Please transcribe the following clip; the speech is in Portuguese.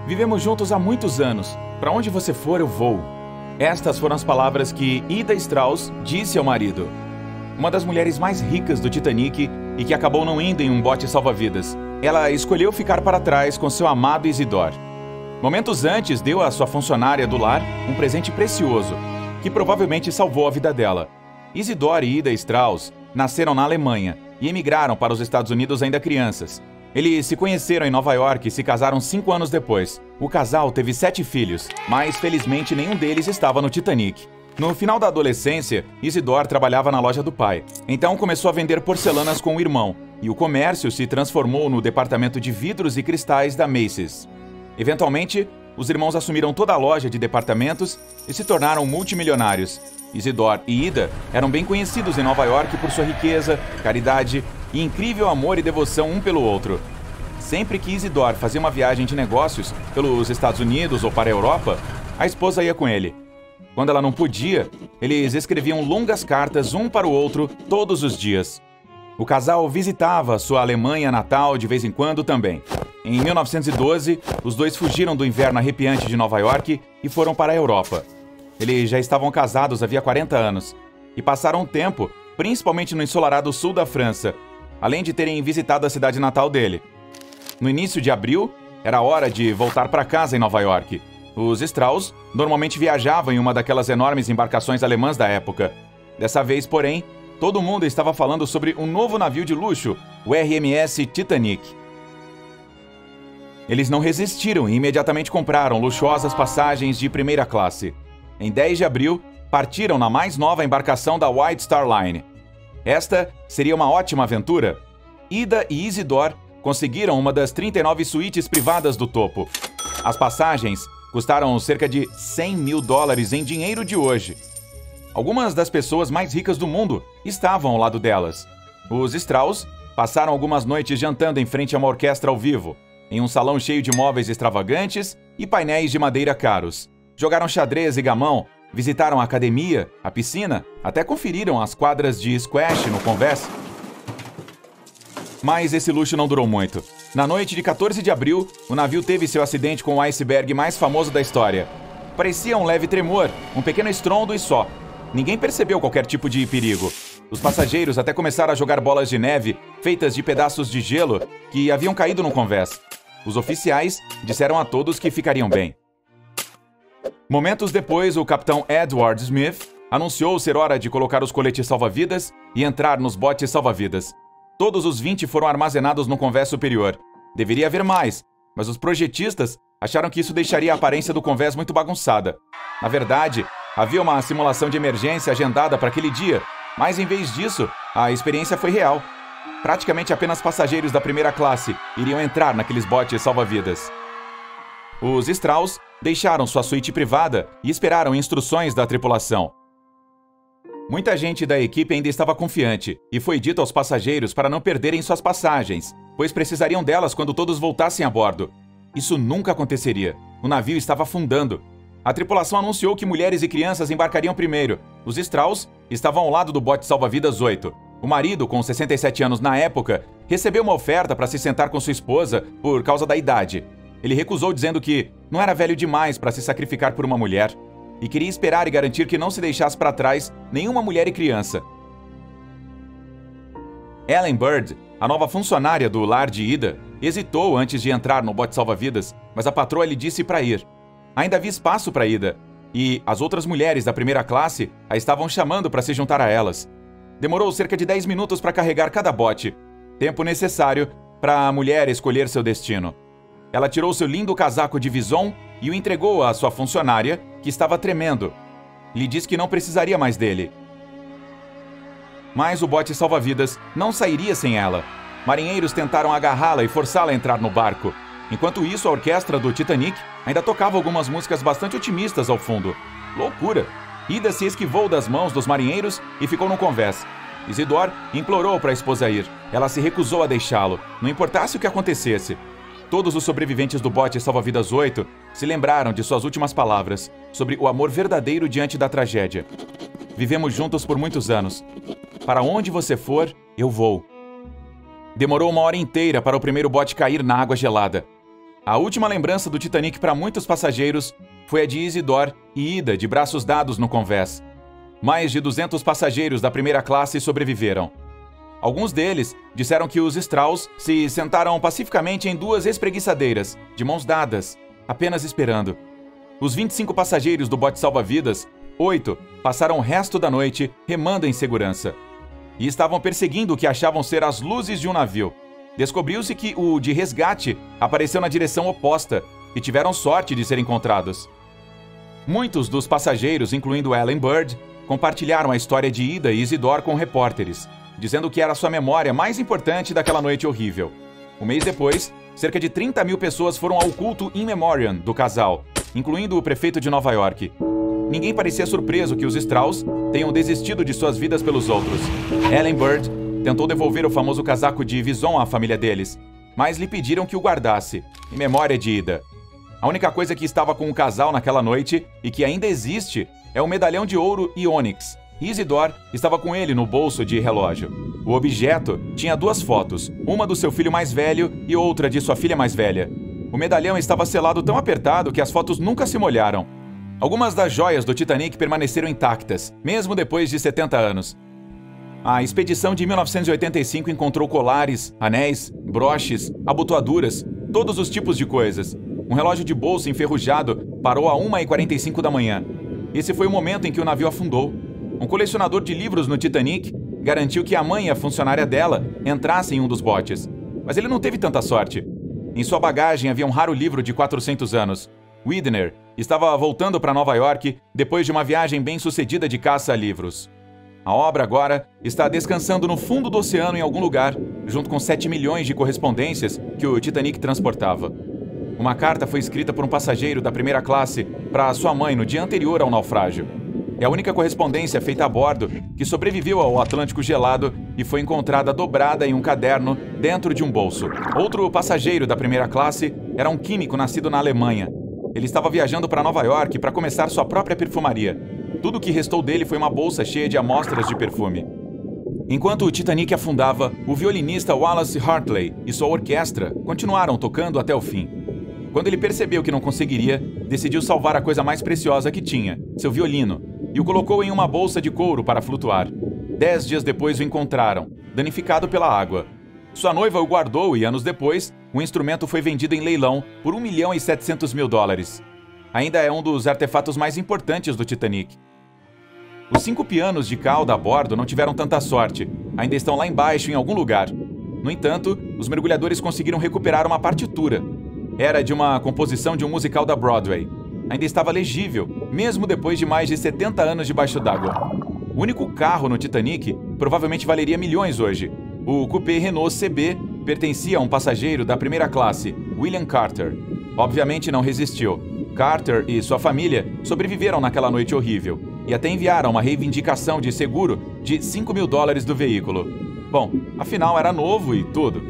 Vivemos juntos há muitos anos. Para onde você for, eu vou. Estas foram as palavras que Ida Strauss disse ao marido. Uma das mulheres mais ricas do Titanic e que acabou não indo em um bote salva-vidas. Ela escolheu ficar para trás com seu amado Isidore. Momentos antes, deu à sua funcionária do lar um presente precioso, que provavelmente salvou a vida dela. Isidore e Ida Strauss nasceram na Alemanha e emigraram para os Estados Unidos ainda crianças. Eles se conheceram em Nova York e se casaram 5 anos depois. O casal teve 7 filhos, mas felizmente nenhum deles estava no Titanic. No final da adolescência, Isidore trabalhava na loja do pai. Então começou a vender porcelanas com o irmão, e o comércio se transformou no departamento de vidros e cristais da Macy's. Eventualmente, os irmãos assumiram toda a loja de departamentos e se tornaram multimilionários. Isidore e Ida eram bem conhecidos em Nova York por sua riqueza, caridade e incrível amor e devoção um pelo outro. Sempre que Isidore fazia uma viagem de negócios pelos Estados Unidos ou para a Europa, a esposa ia com ele. Quando ela não podia, eles escreviam longas cartas um para o outro todos os dias. O casal visitava sua Alemanha natal de vez em quando também. Em 1912, os dois fugiram do inverno arrepiante de Nova York e foram para a Europa. Eles já estavam casados havia 40 anos e passaram um tempo, principalmente no ensolarado sul da França, além de terem visitado a cidade natal dele. No início de abril, era hora de voltar para casa em Nova York. Os Strauss normalmente viajavam em uma daquelas enormes embarcações alemãs da época. Dessa vez, porém, todo mundo estava falando sobre um novo navio de luxo, o RMS Titanic. Eles não resistiram e imediatamente compraram luxuosas passagens de primeira classe. Em 10 de abril, partiram na mais nova embarcação da White Star Line. Esta seria uma ótima aventura. Ida e Isidore conseguiram uma das 39 suítes privadas do topo. As passagens custaram cerca de $100 mil em dinheiro de hoje. Algumas das pessoas mais ricas do mundo estavam ao lado delas. Os Strauss passaram algumas noites jantando em frente a uma orquestra ao vivo, em um salão cheio de móveis extravagantes e painéis de madeira caros. Jogaram xadrez e gamão, visitaram a academia, a piscina, até conferiram as quadras de squash no Convés. Mas esse luxo não durou muito. Na noite de 14 de abril, o navio teve seu acidente com o iceberg mais famoso da história. Parecia um leve tremor, um pequeno estrondo e só. Ninguém percebeu qualquer tipo de perigo. Os passageiros até começaram a jogar bolas de neve, feitas de pedaços de gelo, que haviam caído no Convés. Os oficiais disseram a todos que ficariam bem. Momentos depois, o capitão Edward Smith anunciou ser hora de colocar os coletes salva-vidas e entrar nos botes salva-vidas. Todos os 20 foram armazenados no Convés superior. Deveria haver mais, mas os projetistas acharam que isso deixaria a aparência do Convés muito bagunçada. Na verdade, havia uma simulação de emergência agendada para aquele dia, mas em vez disso, a experiência foi real. Praticamente apenas passageiros da primeira classe iriam entrar naqueles botes salva-vidas. Os Strauss deixaram sua suíte privada e esperaram instruções da tripulação. Muita gente da equipe ainda estava confiante, e foi dito aos passageiros para não perderem suas passagens, pois precisariam delas quando todos voltassem a bordo. Isso nunca aconteceria. O navio estava afundando. A tripulação anunciou que mulheres e crianças embarcariam primeiro. Os Strauss estavam ao lado do bote salva-vidas 8. O marido, com 67 anos na época, recebeu uma oferta para se sentar com sua esposa por causa da idade. Ele recusou dizendo que não era velho demais para se sacrificar por uma mulher e queria esperar e garantir que não se deixasse para trás nenhuma mulher e criança. Ellen Bird, a nova funcionária do lar de Ida, hesitou antes de entrar no bote salva-vidas, mas a patroa lhe disse para ir. Ainda havia espaço para Ida, e as outras mulheres da primeira classe a estavam chamando para se juntar a elas. Demorou cerca de 10 minutos para carregar cada bote, tempo necessário para a mulher escolher seu destino. Ela tirou seu lindo casaco de vison e o entregou à sua funcionária, que estava tremendo. Lhe disse que não precisaria mais dele. Mas o bote salva-vidas não sairia sem ela. Marinheiros tentaram agarrá-la e forçá-la a entrar no barco. Enquanto isso, a orquestra do Titanic ainda tocava algumas músicas bastante otimistas ao fundo. Loucura! Ida se esquivou das mãos dos marinheiros e ficou no Convés. Isidore implorou para a esposa ir. Ela se recusou a deixá-lo, não importasse o que acontecesse. Todos os sobreviventes do bote salva-vidas 8 se lembraram de suas últimas palavras sobre o amor verdadeiro diante da tragédia. Vivemos juntos por muitos anos. Para onde você for, eu vou. Demorou 1 hora inteira para o primeiro bote cair na água gelada. A última lembrança do Titanic para muitos passageiros foi a de Isidore e Ida de braços dados no convés. Mais de 200 passageiros da primeira classe sobreviveram. Alguns deles disseram que os Strauss se sentaram pacificamente em 2 espreguiçadeiras, de mãos dadas, apenas esperando. Os 25 passageiros do bote salva-vidas, 8 passaram o resto da noite remando em segurança. E estavam perseguindo o que achavam ser as luzes de um navio. Descobriu-se que o de resgate apareceu na direção oposta e tiveram sorte de ser encontrados. Muitos dos passageiros, incluindo Ellen Bird, compartilharam a história de Ida e Isidore com repórteres, dizendo que era sua memória mais importante daquela noite horrível. Um mês depois, cerca de 30 mil pessoas foram ao culto in memoriam do casal, incluindo o prefeito de Nova York. Ninguém parecia surpreso que os Strauss tenham desistido de suas vidas pelos outros. Ellen Bird tentou devolver o famoso casaco de Vison à família deles, mas lhe pediram que o guardasse, em memória de Ida. A única coisa que estava com o casal naquela noite, e que ainda existe, é um medalhão de ouro e ônix. Isidore estava com ele no bolso de relógio. O objeto tinha 2 fotos, uma do seu filho mais velho e outra de sua filha mais velha. O medalhão estava selado tão apertado que as fotos nunca se molharam. Algumas das joias do Titanic permaneceram intactas, mesmo depois de 70 anos. A expedição de 1985 encontrou colares, anéis, broches, abotoaduras, todos os tipos de coisas. Um relógio de bolso enferrujado parou a 1h45 da manhã. Esse foi o momento em que o navio afundou. Um colecionador de livros no Titanic garantiu que a mãe e a funcionária dela entrassem em um dos botes. Mas ele não teve tanta sorte. Em sua bagagem havia um raro livro de 400 anos. Widener estava voltando para Nova York depois de uma viagem bem-sucedida de caça a livros. A obra agora está descansando no fundo do oceano em algum lugar, junto com 7 milhões de correspondências que o Titanic transportava. Uma carta foi escrita por um passageiro da primeira classe para sua mãe no dia anterior ao naufrágio. É a única correspondência feita a bordo que sobreviveu ao Atlântico gelado e foi encontrada dobrada em um caderno dentro de um bolso. Outro passageiro da primeira classe era um químico nascido na Alemanha. Ele estava viajando para Nova York para começar sua própria perfumaria. Tudo o que restou dele foi uma bolsa cheia de amostras de perfume. Enquanto o Titanic afundava, o violinista Wallace Hartley e sua orquestra continuaram tocando até o fim. Quando ele percebeu que não conseguiria, decidiu salvar a coisa mais preciosa que tinha, seu violino, e o colocou em uma bolsa de couro para flutuar. 10 dias depois o encontraram, danificado pela água. Sua noiva o guardou e, anos depois, o instrumento foi vendido em leilão por $1.700.000. Ainda é um dos artefatos mais importantes do Titanic. Os 5 pianos de cauda a bordo não tiveram tanta sorte, ainda estão lá embaixo em algum lugar. No entanto, os mergulhadores conseguiram recuperar uma partitura. Era de uma composição de um musical da Broadway. Ainda estava legível, mesmo depois de mais de 70 anos debaixo d'água. O único carro no Titanic provavelmente valeria milhões hoje. O coupé Renault CB pertencia a um passageiro da primeira classe, William Carter. Obviamente não resistiu. Carter e sua família sobreviveram naquela noite horrível e até enviaram uma reivindicação de seguro de $5.000 do veículo. Bom, afinal era novo e tudo.